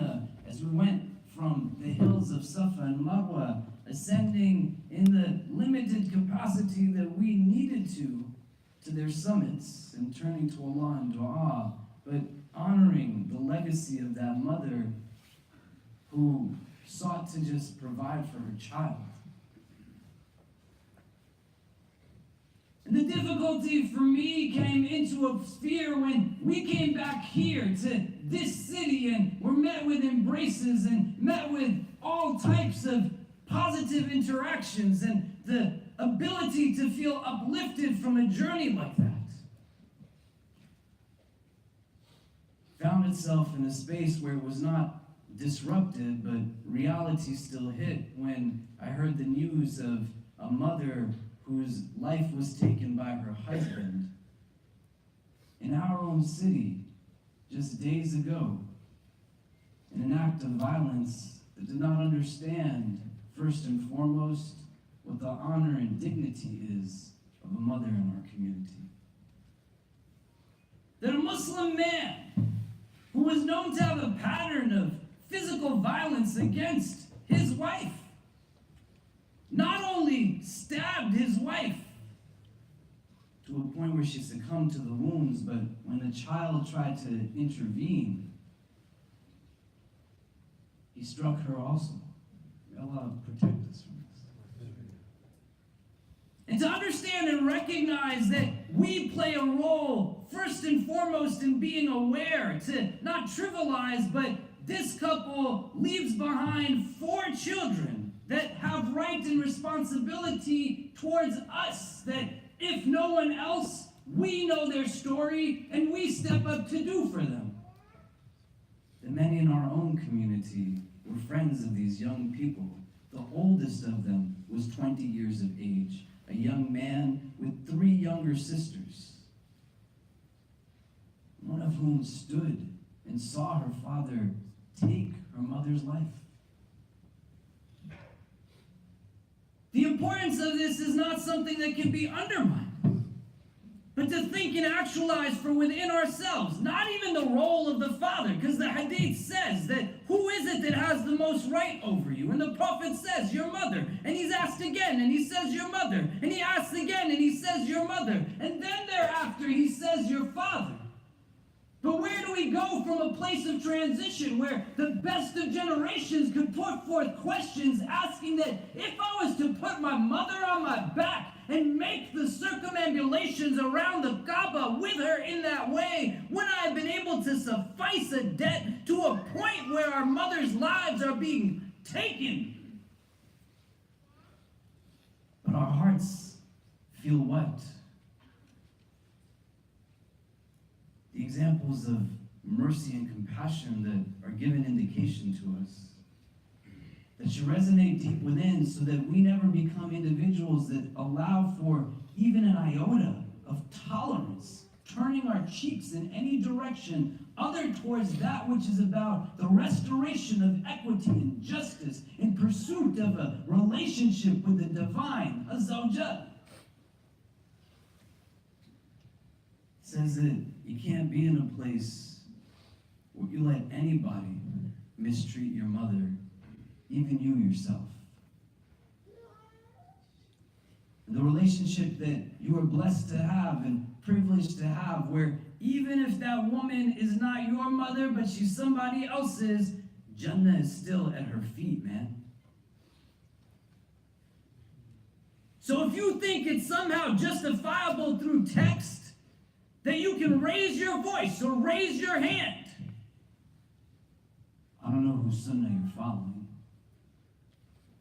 Medina, as we went from the hills of Safa and Marwa, ascending in the limited capacity that we needed to their summits, and turning to Allah in dua, but honoring the legacy of that mother who sought to just provide for her child. And the difficulty for me came into a sphere when we came back here to this city and were met with embraces and met with all types of positive interactions and the ability to feel uplifted from a journey like that. Found itself in a space where it was not disrupted, but reality still hit when I heard the news of a mother whose life was taken by her husband in our own city just days ago, in an act of violence that did not understand, first and foremost, what the honor and dignity is of a mother in our community. That a Muslim man who was known to have a pattern of physical violence against his wife not only stabbed his wife to a point where she succumbed to the wounds, but when the child tried to intervene, he struck her also. May Allah protect us from this. And to understand and recognize that we play a role, first and foremost, in being aware, to not trivialize, but this couple leaves behind 4 children that have right and responsibility towards us, that if no one else, we know their story and we step up to do for them. That many in our own community were friends of these young people. The oldest of them was 20 years of age, a young man with 3 younger sisters, one of whom stood and saw her father take her mother's life. The importance of this is not something that can be undermined, but to think and actualize for within ourselves, not even the role of the father, because the hadith says that who is it that has the most right over you? And the Prophet says, your mother. And he's asked again, and he says, your mother. And he asks again, and he says, your mother. And then thereafter, he says, your father. But where do we go from a place of transition where the best of generations could put forth questions asking that if I was to put my mother on my back and make the circumambulations around the Kaaba with her in that way, would I have been able to suffice a debt to a point where our mother's lives are being taken? But our hearts feel what? The examples of mercy and compassion that are given indication to us, that should resonate deep within so that we never become individuals that allow for even an iota of tolerance, turning our cheeks in any direction other towards that which is about the restoration of equity and justice in pursuit of a relationship with the divine, a zawjah. Says that you can't be in a place where you let anybody mistreat your mother, even you yourself. The relationship that you are blessed to have and privileged to have, where even if that woman is not your mother, but she's somebody else's, Jannah is still at her feet, man. So if you think it's somehow justifiable through text, that you can raise your voice or raise your hand, I don't know whose sunnah you're following.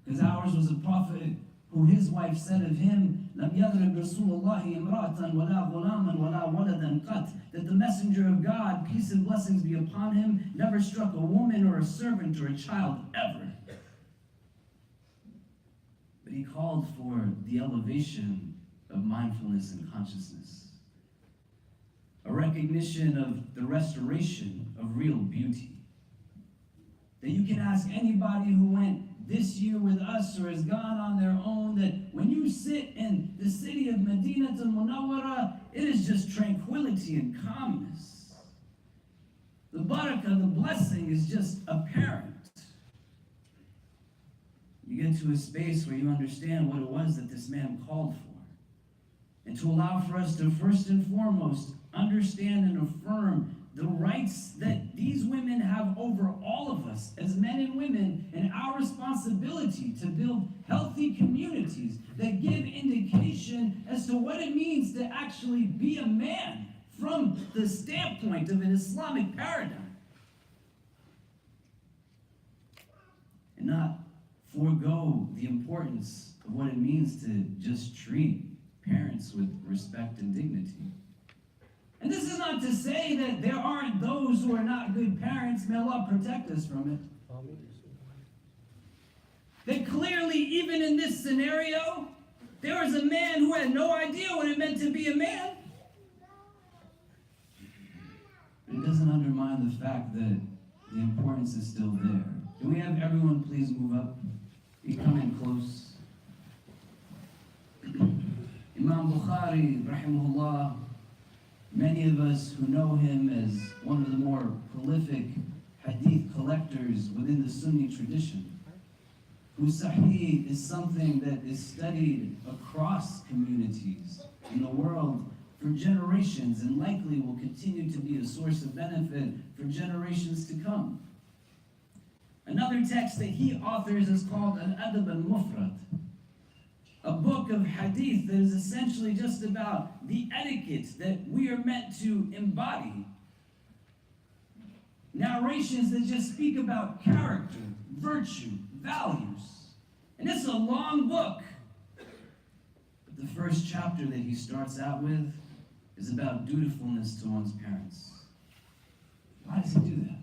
Because ours was a prophet who his wife said of him, لَمْ يَضْرِبْ رَسُولُ اللَّهِ إِمْرَأَةً وَلَا غُلَامًا وَلَا وَلَدًا قَطْ, that the messenger of God, peace and blessings be upon him, never struck a woman or a servant or a child ever. But he called for the elevation of mindfulness and consciousness, a recognition of the restoration of real beauty. That you can ask anybody who went this year with us or has gone on their own, that when you sit in the city of Medina al-Munawwara, it is just tranquility and calmness. The barakah, the blessing is just apparent. get to a space where you understand what it was that this man called for. And to allow for us to first and foremost understand and affirm the rights that these women have over all of us as men and women, and our responsibility to build healthy communities that give indication as to what it means to actually be a man from the standpoint of an Islamic paradigm. And not forego the importance of what it means to just treat parents with respect and dignity. And this is not to say that there aren't those who are not good parents. May Allah protect us from it. That clearly, even in this scenario, there was a man who had no idea what it meant to be a man. But it doesn't undermine the fact that the importance is still there. Can we have everyone please move up? You come in close. Imam Bukhari, rahimahullah, many of us who know him as one of the more prolific hadith collectors within the Sunni tradition, whose sahih is something that is studied across communities in the world for generations and likely will continue to be a source of benefit for generations to come. Another text that he authors is called Al-Adab al-Mufrad, a book of hadith that is essentially just about the etiquette that we are meant to embody. Narrations that just speak about character, virtue, values. And it's a long book. But the first chapter that he starts out with is about dutifulness to one's parents. Why does he do that?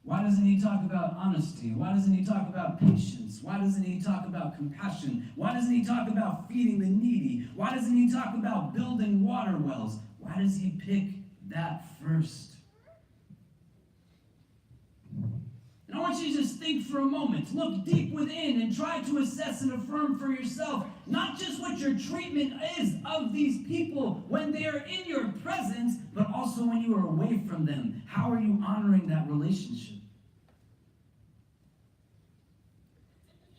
Why doesn't he talk about honesty? Why doesn't he talk about patience? Why doesn't he talk about compassion? Why doesn't he talk about feeding the needy? Why doesn't he talk about building water wells? Why does he pick that first? And I want you to just think for a moment. Look deep within and try to assess and affirm for yourself not just what your treatment is of these people when they are in your presence, but also when you are away from them. How are you honoring that relationship?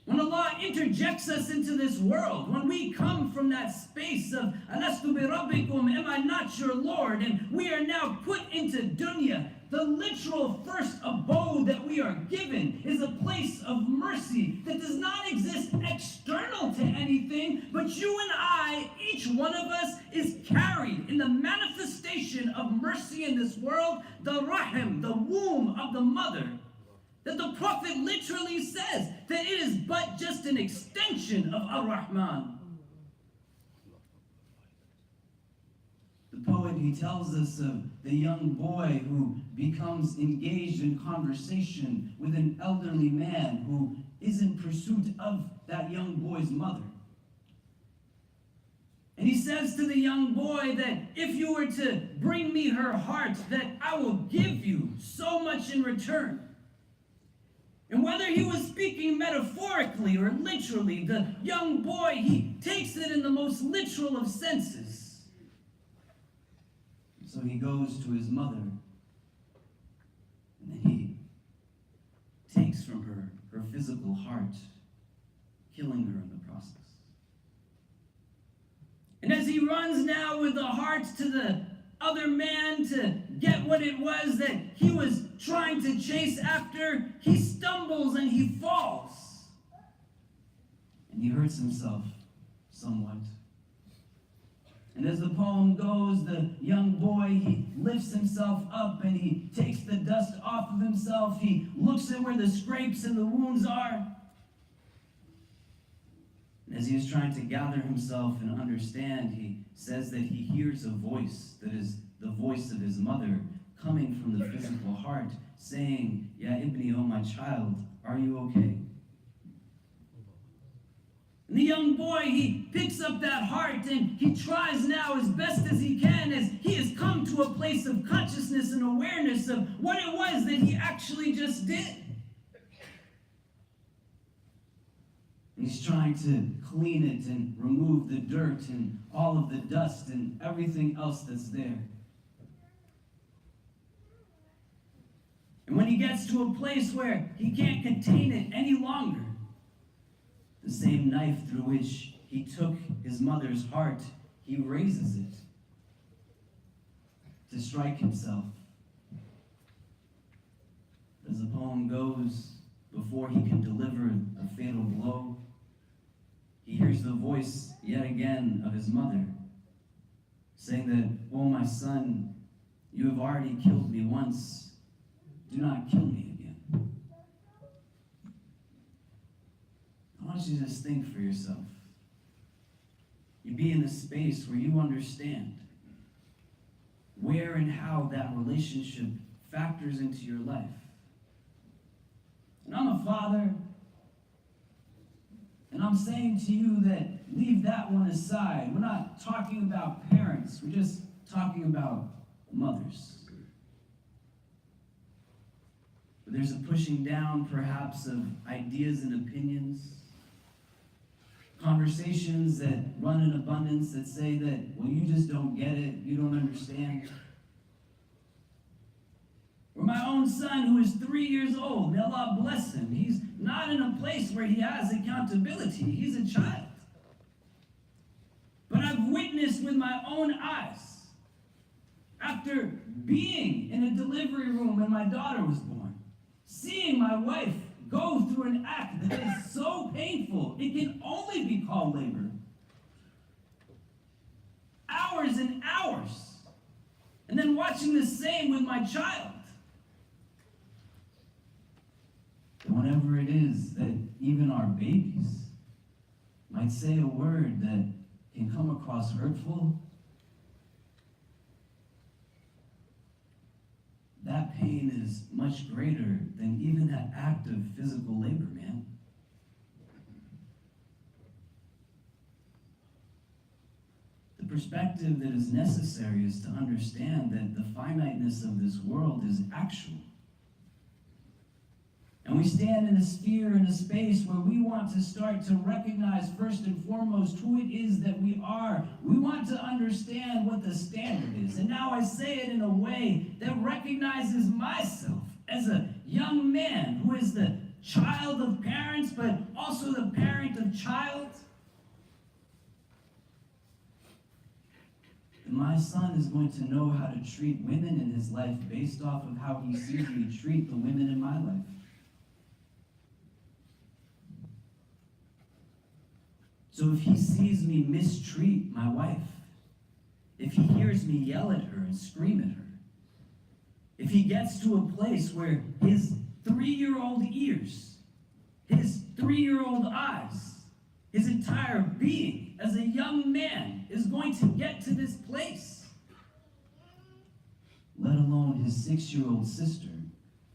When Allah interjects us into this world, when we come from that space of Alastu bi Rabbikum, am I not your Lord? And we are now put into dunya, the literal first abode that we are given is a place of mercy that does not exist external to anything, but you and I, each one of us, is carried in the manifestation of mercy in this world, the rahim, the womb of the mother. That the Prophet literally says that it is but just an extension of Ar-Rahman. The poet, he tells us of the young boy who becomes engaged in conversation with an elderly man who is in pursuit of that young boy's mother. And he says to the young boy that if you were to bring me her heart, that I will give you so much in return. And whether he was speaking metaphorically or literally, the young boy, he takes it in the most literal of senses. So he goes to his mother, and then he takes from her her physical heart, killing her in the process. And as he runs now with the heart to the other man to get what it was that he was trying to chase after, he stumbles and he falls. And he hurts himself somewhat. And as the poem goes, the young boy, he lifts himself up and he takes the dust off of himself. He looks at where the scrapes and the wounds are. And as he is trying to gather himself and understand, he says that he hears a voice that is the voice of his mother coming from the physical heart, saying, Ya Ibni, oh my child, are you okay? And the young boy, he picks up that heart and he tries now as best as he can, as he has come to a place of consciousness and awareness of what it was that he actually just did. He's trying to clean it and remove the dirt and all of the dust and everything else that's there. And when he gets to a place where he can't contain it any longer, the same knife through which he took his mother's heart, he raises it to strike himself. As the poem goes, before he can deliver a fatal blow, he hears the voice yet again of his mother, saying that, "Oh, my son, you have already killed me once. Do not kill me again." I want you to just think for yourself. You be in a space where you understand where and how that relationship factors into your life. And I'm a father, and I'm saying to you that leave that one aside. We're not talking about parents, we're just talking about mothers. But there's a pushing down, perhaps, of ideas and opinions, conversations that run in abundance that say that, well, you just don't get it, you don't understand. Or my own son, who is 3 years old, may Allah bless him, he's not in a place where he has accountability. He's a child. But I've witnessed with my own eyes, after being in a delivery room when my daughter was born, seeing my wife go through an act that is so painful, it can only be called labor. Hours and hours. And then watching the same with my child. And whenever it is that even our babies might say a word that can come across hurtful, that pain is much greater than even that act of physical labor, man. The perspective that is necessary is to understand that the finiteness of this world is actual. And we stand in a sphere, in a space where we want to start to recognize first and foremost who it is that we are. We want to understand what the standard is. And now I say it in a way that recognizes myself as a young man who is the child of parents, but also the parent of child. And my son is going to know how to treat women in his life based off of how he sees me treat the women in my life. So if he sees me mistreat my wife, if he hears me yell at her and scream at her, if he gets to a place where his 3-year-old ears, his 3-year-old eyes, his entire being as a young man is going to get to this place, let alone his 6-year-old sister,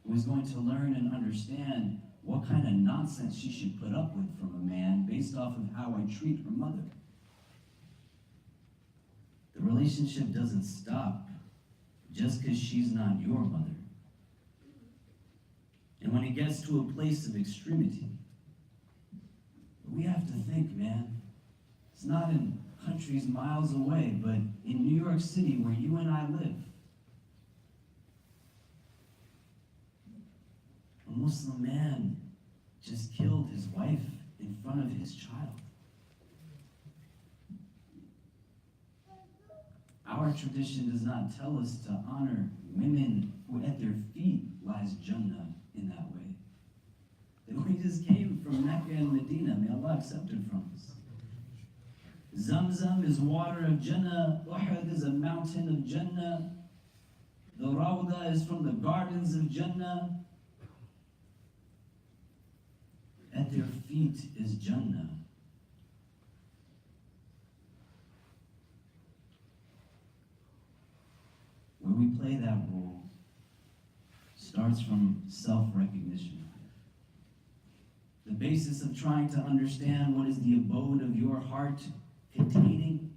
who is going to learn and understand what kind of nonsense she should put up with from a man based off of how I treat her mother. The relationship doesn't stop just because she's not your mother. And when it gets to a place of extremity, we have to think, man, it's not in countries miles away, but in New York City where you and I live, a Muslim man just killed his wife in front of his child. Our tradition does not tell us to honor women who at their feet lies Jannah in that way. That we just came from Mecca and Medina, may Allah accept it from us. Zamzam is water of Jannah, Uhud is a mountain of Jannah, the Rawda is from the gardens of Jannah. At their feet is Jannah. Where we play that role starts from self-recognition. The basis of trying to understand what is the abode of your heart containing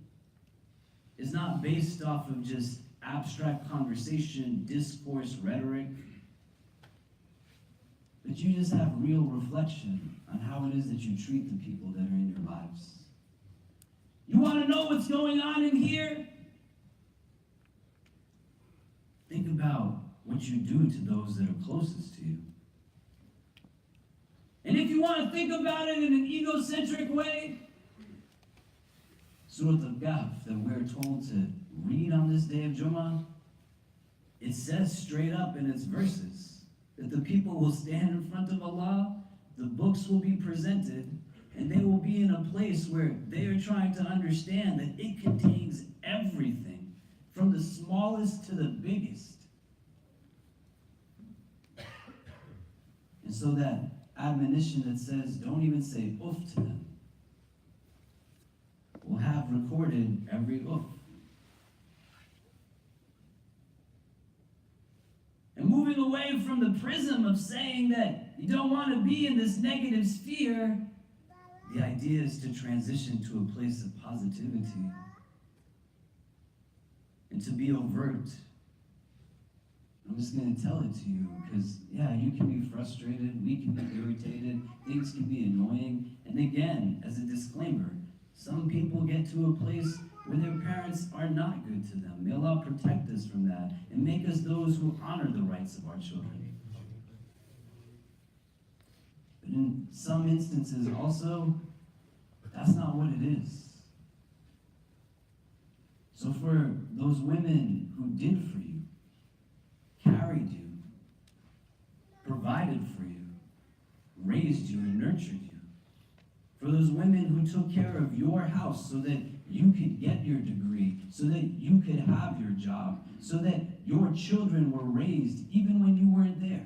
is not based off of just abstract conversation, discourse, rhetoric, but you just have real reflection on how it is that you treat the people that are in your lives. You want to know what's going on in here? Think about what you do to those that are closest to you. And if you want to think about it in an egocentric way, Surah Al-Kahf that we're told to read on this day of Jumaah, it says straight up in its verses that the people will stand in front of Allah, the books will be presented, and they will be in a place where they are trying to understand that it contains everything, from the smallest to the biggest. And so that admonition that says, don't even say oof to them, will have recorded every oof. And moving away from the prism of saying that you don't want to be in this negative sphere, the idea is to transition to a place of positivity and to be overt. I'm just going to tell it to you because, yeah, you can be frustrated, we can be irritated, things can be annoying. And again, as a disclaimer, some people get to a place where their parents are not good to them. May Allah protect us from that and make us those who honor the rights of our children. But in some instances also, that's not what it is. So for those women who did for you, carried you, provided for you, raised you and nurtured you, for those women who took care of your house so that you could get your degree, so that you could have your job, so that your children were raised even when you weren't there.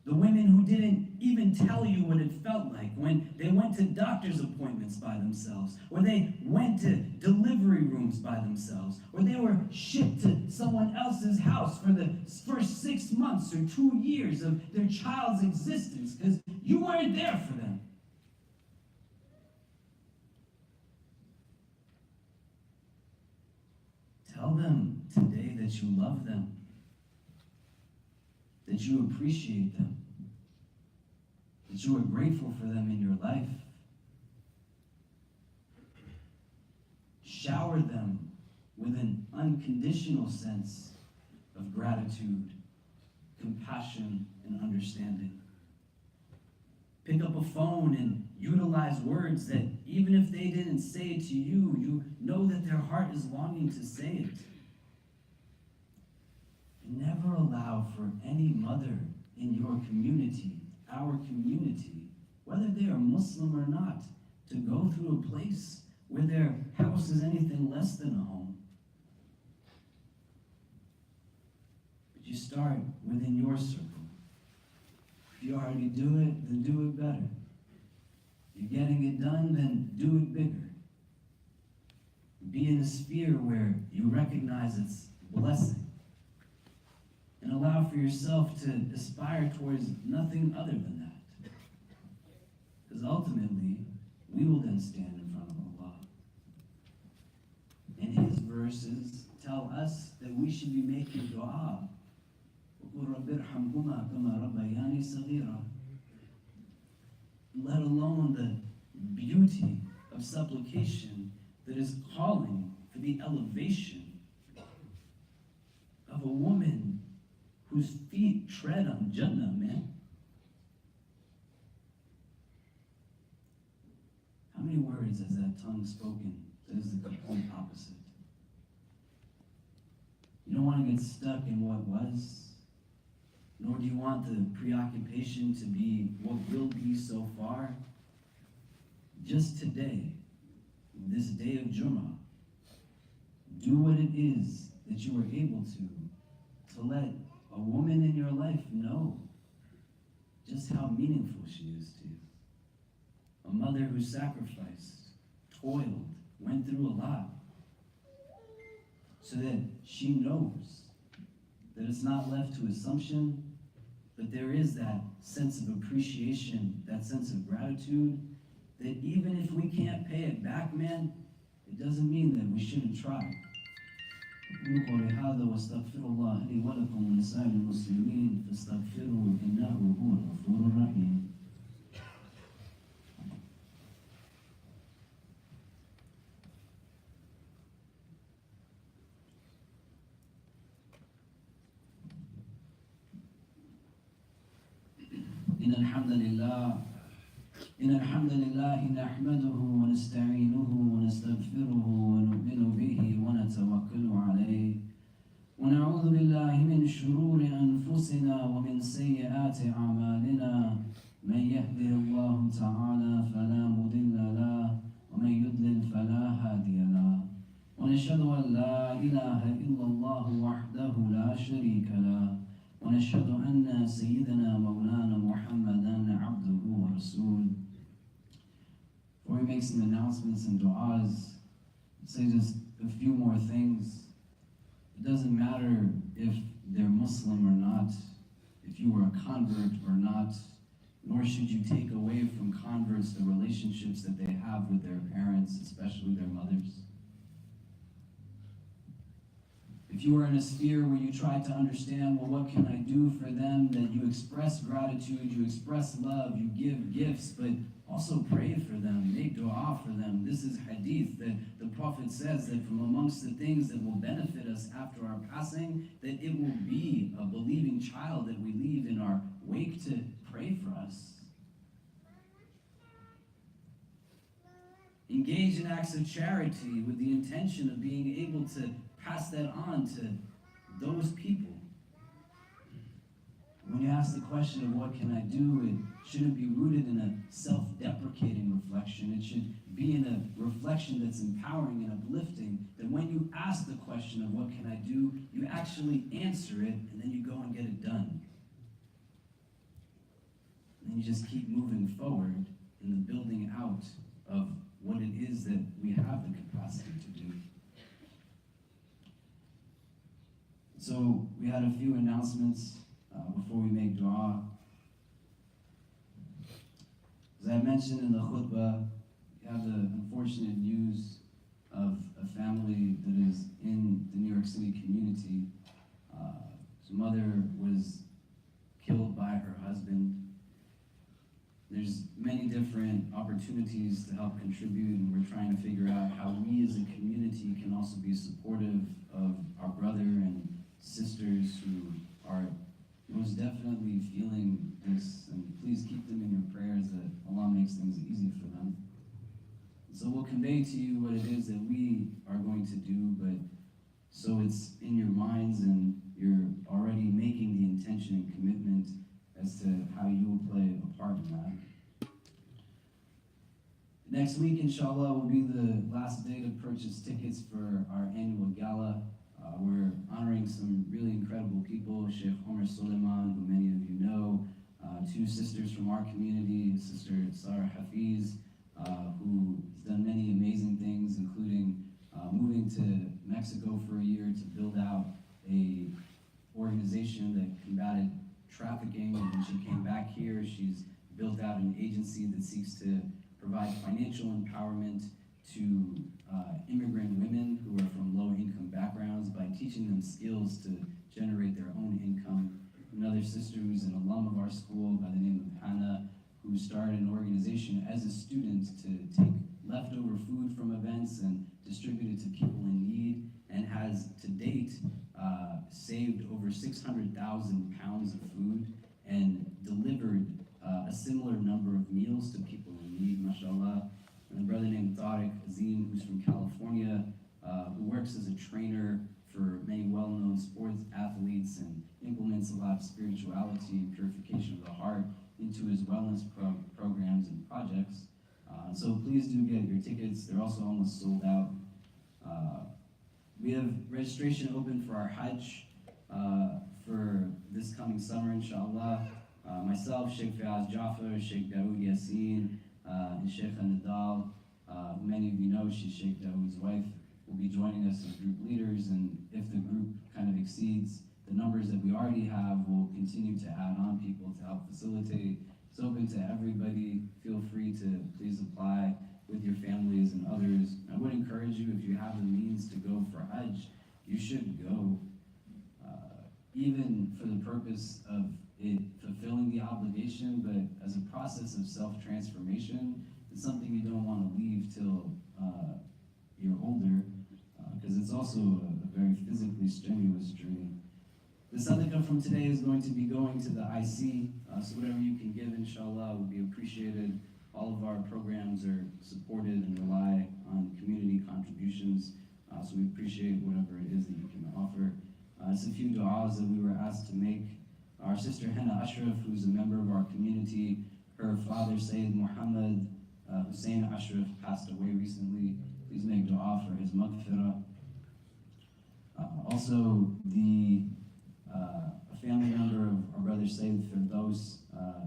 The women who didn't even tell you what it felt like when they went to doctor's appointments by themselves, or they went to delivery rooms by themselves, or they were shipped to someone else's house for the first 6 months or 2 years of their child's existence because you weren't there for them. Tell them today that you love them, that you appreciate them, that you are grateful for them in your life. Shower them with an unconditional sense of gratitude, compassion, and understanding. Pick up a phone and utilize words that even if they didn't say it to you, you know that their heart is longing to say it. And never allow for any mother in your community, our community, whether they are Muslim or not, to go through a place where their house is anything less than a home. But you start within your circle. If you already do it, then do it better. If you're getting it done, then do it bigger. Be in a sphere where you recognize its blessing. And allow for yourself to aspire towards nothing other than that. Because ultimately, we will then stand in front of Allah. And His verses tell us that we should be making dua. Let alone the beauty of supplication that is calling for the elevation of a woman whose feet tread on Jannah, man. How many words has that tongue spoken that is the complete opposite? You don't want to get stuck in what was, nor do you want the preoccupation to be what will be so far. Just today, this day of Jumaah, do what it is that you were able to let a woman in your life know just how meaningful she is to you. A mother who sacrificed, toiled, went through a lot, so that she knows that it's not left to assumption, but there is that sense of appreciation, that sense of gratitude, that even if we can't pay it back, man, it doesn't mean that we shouldn't try. أقول قولي هذا واستغفر الله لي ولكم ولسائر المسلمين فاستغفروه إنه هو الغفور الرحيم. إن الحمد لله نحمده ونستعينه ونستغفره ونؤمن به ونتوكل عليه ونعوذ بالله من شرور أنفسنا ومن سيئات أعمالنا من يهده الله تعالى فلا مضل له ومن يضلل فلا هادي له ونشهد أن لا إله إلا الله وحده لا شريك له ونشهد أن سيدنا مولانا محمدا عبده ورسوله. Before we make some announcements and du'as, I'll say just a few more things. It doesn't matter if they're Muslim or not, if you were a convert or not, nor should you take away from converts the relationships that they have with their parents, especially their mothers. If you are in a sphere where you try to understand, well, what can I do for them, that you express gratitude, you express love, you give gifts, but also pray for them, make dua for them. This is hadith that the Prophet says that from amongst the things that will benefit us after our passing, that it will be a believing child that we leave in our wake to pray for us. Engage in acts of charity with the intention of being able to pass that on to those people. When you ask the question of what can I do, it shouldn't be rooted in a self-deprecating reflection. It should be in a reflection that's empowering and uplifting, that when you ask the question of what can I do, you actually answer it, and then you go and get it done. And then you just keep moving forward in the building out of what it is that we have the capacity to do. So we had a few announcements before we make dua. As I mentioned in the khutbah, we have the unfortunate news of a family that is in the New York City community. His mother was killed by her husband. There's many different opportunities to help contribute, and we're trying to figure out how we as a community can also be supportive of our brother and sisters who are most definitely feeling this, and please keep them in your prayers that Allah makes things easy for them. So we'll convey to you what it is that we are going to do, but so it's in your minds and you're already making the intention and commitment as to how you will play a part in that. Next week, inshallah, will be the last day to purchase tickets for our annual gala. We're honoring some really incredible people, Sheikh Omar Suleiman, who many of you know, two sisters from our community, Sister Sarah Hafiz, who has done many amazing things, including moving to Mexico for a year to build out a organization that combated trafficking, and when she came back here, she's built out an agency that seeks to provide financial empowerment to immigrant women who are from low-income backgrounds by teaching them skills to generate their own income. Another sister who's an alum of our school by the name of Hannah, who started an organization as a student to take leftover food from events and distribute it to people in need, and has to date saved over 600,000 pounds of food and delivered a similar number of meals to people in need, mashallah. And a brother named Tariq Azim, who's from California, who works as a trainer for many well-known sports athletes and implements a lot of spirituality and purification of the heart into his wellness programs and projects. So please do get your tickets. They're also almost sold out. We have registration open for our Hajj for this coming summer, inshallah. Myself, Sheikh Fayaz Jafar, Sheikh Dawood Yassin, and Sheikh Nadal, who many of you know, she's Sheikh Dawood's wife, will be joining us as group leaders, and if the group kind of exceeds the numbers that we already have, we'll continue to add on people to help facilitate. It's open to everybody. Feel free to please apply with your families and others. I would encourage you, if you have the means to go for Hajj, you should go, even for the purpose of it fulfilling the obligation, but as a process of self-transformation. It's something you don't want to leave till you're older, because it's also a very physically strenuous journey. The sadaqah from today is going to be going to the IC, so whatever you can give, inshallah, would be appreciated. All of our programs are supported and rely on community contributions, so we appreciate whatever it is that you can offer. It's a few du'as that we were asked to make. Our sister Henna Ashraf, who's a member of our community, her father, Sayyid Muhammad Hussein Ashraf, passed away recently. Please make dua for his maghfirah. Also, a family member of our brother Sayyid Firdaus,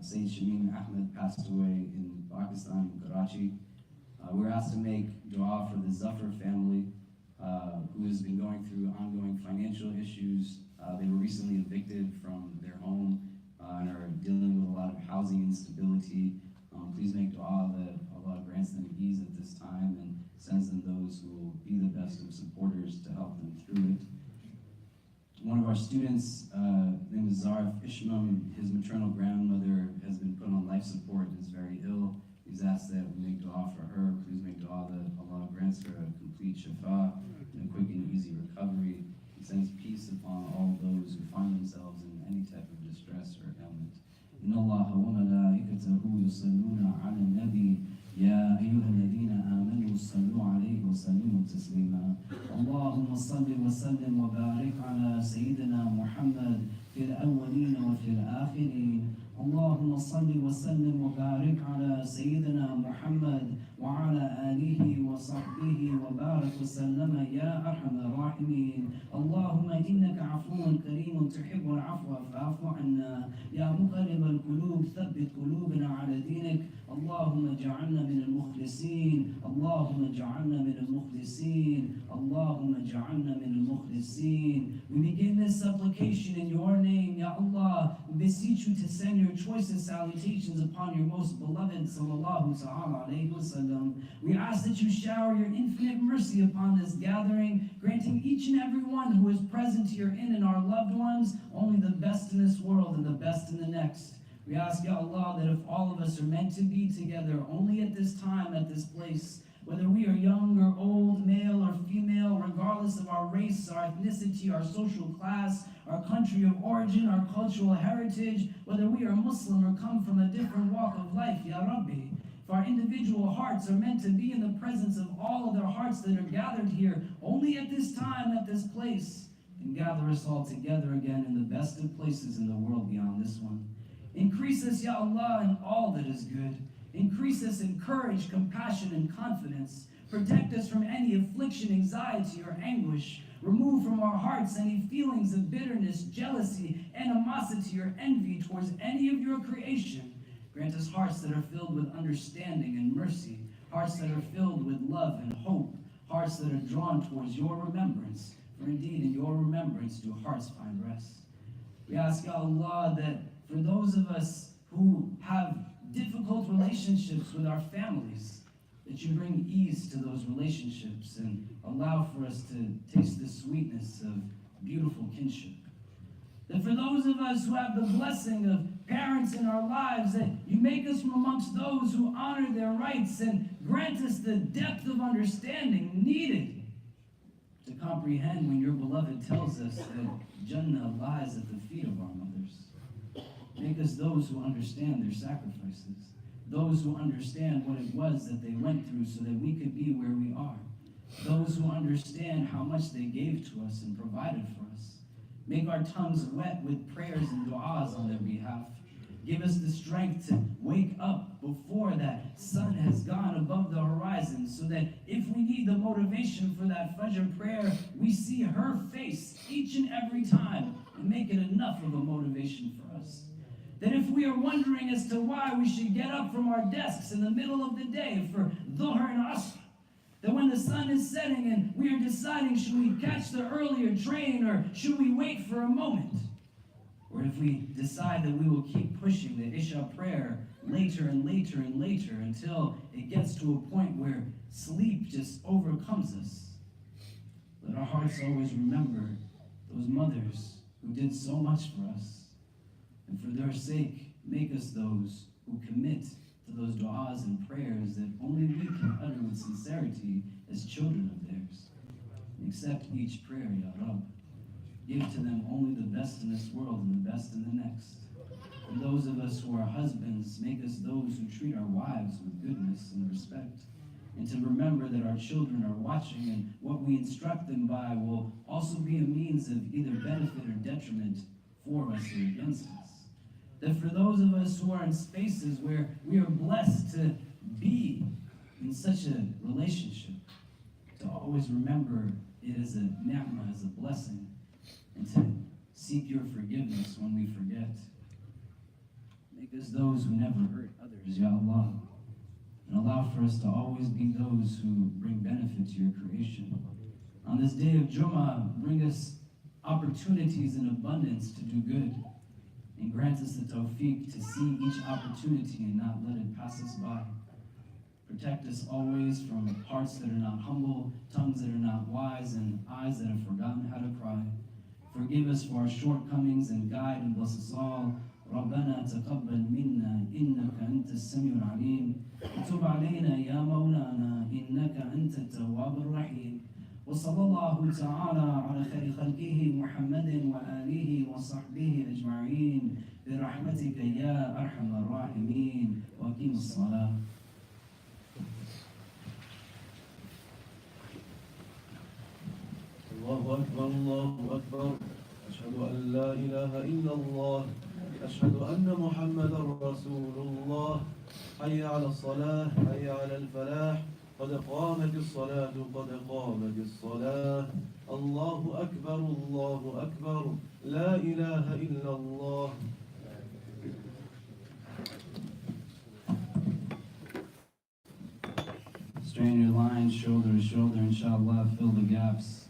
Sayyid Shamim Ahmed, passed away in Pakistan, in Karachi. We were asked to make dua for the Zafar family, who has been going through ongoing financial issues. They were recently evicted from their home and are dealing with a lot of housing instability. Please make dua that Allah grants them ease at this time and sends them those who will be the best of supporters to help them through it. One of our students, named Zarif Ishmam, his maternal grandmother has been put on life support and is very ill. He's asked that we make dua for her. Please make dua that Allah grants her a complete shifa and a quick and easy recovery. He sends peace upon all those who find themselves in any type of distress or ailment. إن الله وملائكته يصلون على النبي يا أيها الذين آمنوا صلوا عليه وسلموا تسليما اللهم صل وسلم وبارك على سيدنا محمد في الأولين وفي الآخرين اللهم صل وسلم وبارك على سيدنا محمد وعلى آله وصحبه وبارك وسلم يا أرحم الراحمين اللهم إنك عفو كريم تحب العفو فاعف عنا يا مقلب القلوب ثبت قلوبنا على دينك اللهم اجعلنا من المخلصين اللهم اجعلنا من المخلصين اللهم اجعلنا من المخلصين. We begin this supplication in your name, Ya Allah. We beseech you to send your choicest salutations upon your most beloved sallallahu ta'ala alayhi wasallam. We ask that you shower your infinite mercy upon this gathering, granting each and every one who is present herein and our loved ones only the best in this world and the best in the next. We ask, Ya Allah, that if all of us are meant to be together only at this time, at this place, whether we are young or old, male or female, regardless of our race, our ethnicity, our social class, our country of origin, our cultural heritage, whether we are Muslim or come from a different walk of life, Ya Rabbi, if our individual hearts are meant to be in the presence of all of their hearts that are gathered here, only at this time, at this place, and gather us all together again in the best of places in the world beyond this one. Increase us, Ya Allah, in all that is good. Increase us in courage, compassion, and confidence. Protect us from any affliction, anxiety, or anguish. Remove from our hearts any feelings of bitterness, jealousy, animosity, or envy towards any of your creation. Grant us hearts that are filled with understanding and mercy, hearts that are filled with love and hope, hearts that are drawn towards your remembrance. For indeed, in your remembrance do hearts find rest. We ask, Ya Allah, that for those of us who have difficult relationships with our families, that you bring ease to those relationships and allow for us to taste the sweetness of beautiful kinship. That for those of us who have the blessing of parents in our lives, that you make us from amongst those who honor their rights and grant us the depth of understanding needed to comprehend when your beloved tells us that Jannah lies at the feet of our mothers. Make us those who understand their sacrifices, those who understand what it was that they went through so that we could be where we are, those who understand how much they gave to us and provided for us. Make our tongues wet with prayers and du'as on their behalf. Give us the strength to wake up before that sun has gone above the horizon so that if we need the motivation for that Fajr prayer, we see her face each and every time and make it enough of a motivation for us. That if we are wondering as to why we should get up from our desks in the middle of the day for Dhuhr and Asr, that when the sun is setting and we are deciding should we catch the earlier train or should we wait for a moment, or if we decide that we will keep pushing the Isha prayer later and later and later until it gets to a point where sleep just overcomes us, let our hearts always remember those mothers who did so much for us. And for their sake, make us those who commit to those du'as and prayers that only we can utter with sincerity as children of theirs. And accept each prayer, Ya Rabb. give to them only the best in this world and the best in the next. And those of us who are husbands, make us those who treat our wives with goodness and respect. And to remember that our children are watching, and what we instruct them by will also be a means of either benefit or detriment for us or against us. That for those of us who are in spaces where we are blessed to be in such a relationship, to always remember it as a ni'mah, as a blessing, and to seek your forgiveness when we forget. Make us those who never hurt others, Ya Allah, and allow for us to always be those who bring benefit to your creation. On this day of Jumaah, bring us opportunities in abundance to do good, and grant us the tawfiq to see each opportunity and not let it pass us by. Protect us always from hearts that are not humble, tongues that are not wise, and eyes that have forgotten how to cry. Forgive us for our shortcomings and guide and bless us all. ربنا تقبل منا إنك أنت السميع العليم وتب علينا يا مولانا إنك أنت التواب الرحيم وصلى الله تعالى على خير خلقه محمد وآله وصحبه أجمعين برحمتك يا أرحم الراحمين وأقم الصلاة. الله أكبر الله أكبر أشهد أن لا إله إلا الله أشهد أن محمدا رسول الله حي على الصلاة حي على الفلاح قد قامت الصلاة قد قامت الصلاة الله أكبر لا إله إلا الله. Strain your lines shoulder to shoulder, inshallah, fill the gaps.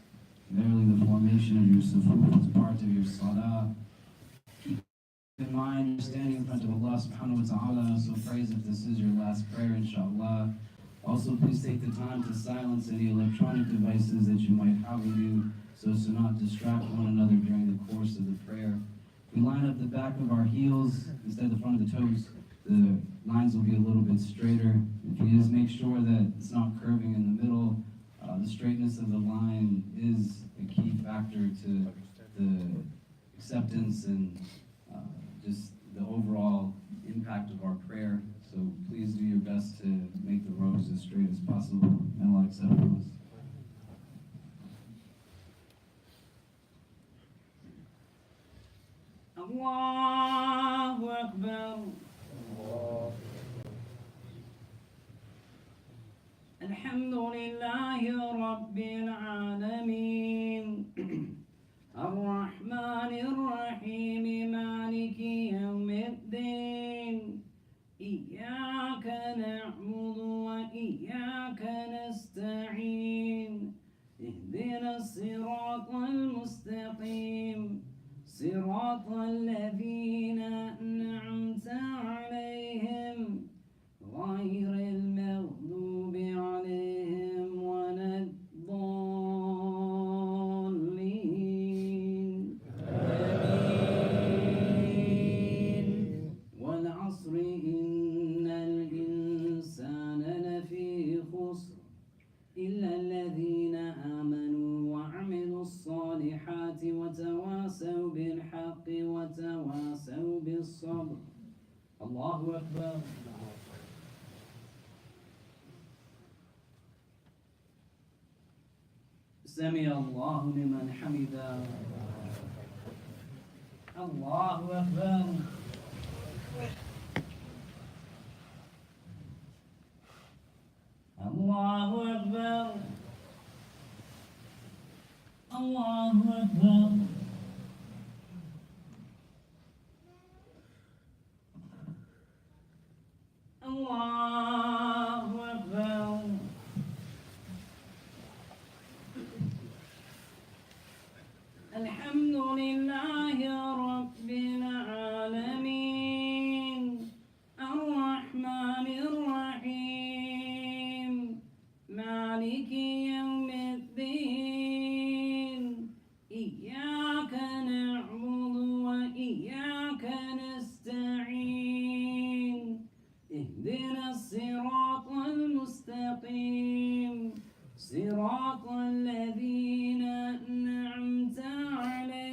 Verily the formation of your sufood is part of your salah. Keep in mind you're standing in front of Allah subhanahu wa ta'ala, so praise if this is your last prayer, inshallah. Also, please take the time to silence any electronic devices that you might have with you, so as to not distract one another during the course of the prayer. If we line up the back of our heels instead of the front of the toes, the lines will be a little bit straighter. If you just make sure that it's not curving in the middle, the straightness of the line is a key factor to the acceptance and just the overall impact of our prayer. So please do your best to make the rows as straight as possible. May Allah accept those. Allahu Akbar. Alhamdulillahi Rabbil Alameen. Ar-Rahmanir Rahim. Maliki Yawmiddin. إياك نعبد وإياك نستعين اهدنا الصراط المستقيم صراط الذين أنعمت عليهم غير المغضوب عليهم ولا الضالين آمين. والعصر إلا الذين آمنوا وعملوا الصالحات وتواصوا بالحق وتواصوا بالصبر. الله أكبر. سمع الله لمن حمده. الله أكبر. الله أكبر. الله أكبر. الله أكبر. الحمد لله رب العالمين الرحمن الرحيم مالك يوم الدين إياك نعبد وإياك نستعين اهدنا الصراط المستقيم صراط الذين أنعمت عليهم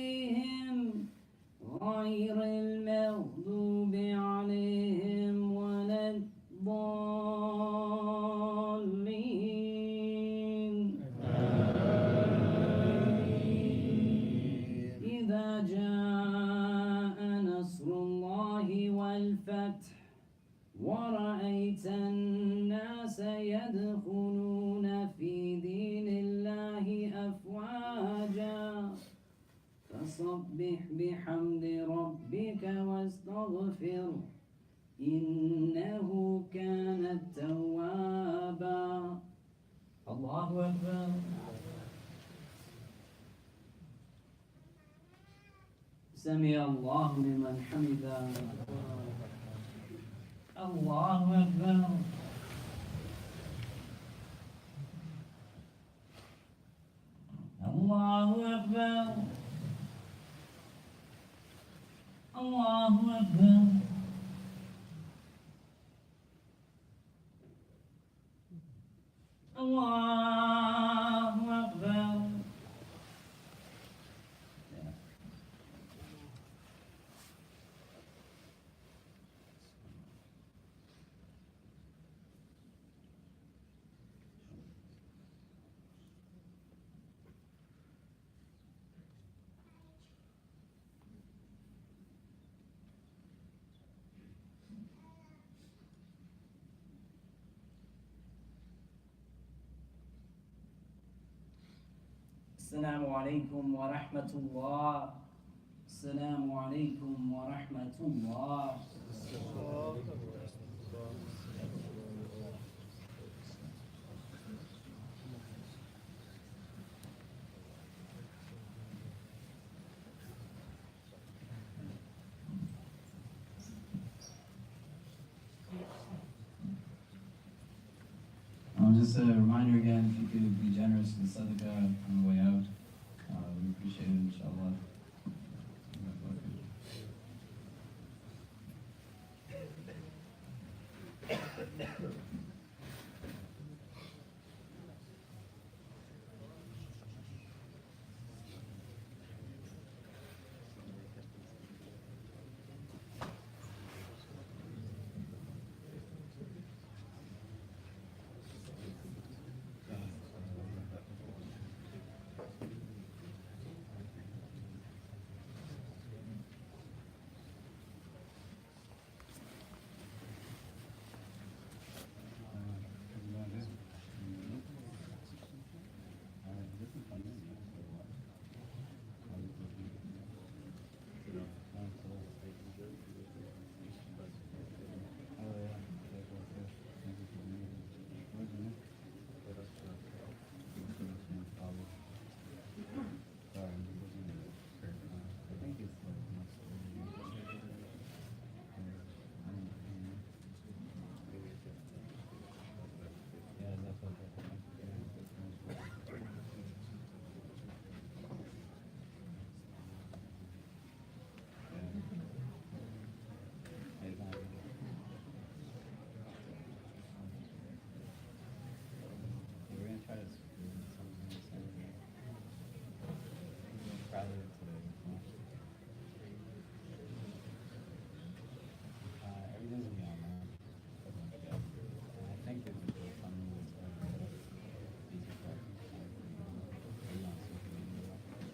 ورأيت الناس يدخلون في دين الله أفواجا فسبح بحمد ربك واستغفره إنه كان توابا. الله أكبر. سمع الله لمن حمده. الله أكبر. الله أكبر. الله أكبر. الله أكبر. السلام عليكم ورحمة الله. السلام عليكم ورحمة الله. Just a reminder again, if you could be generous in sadaqah on the way out, we appreciate it, inshallah.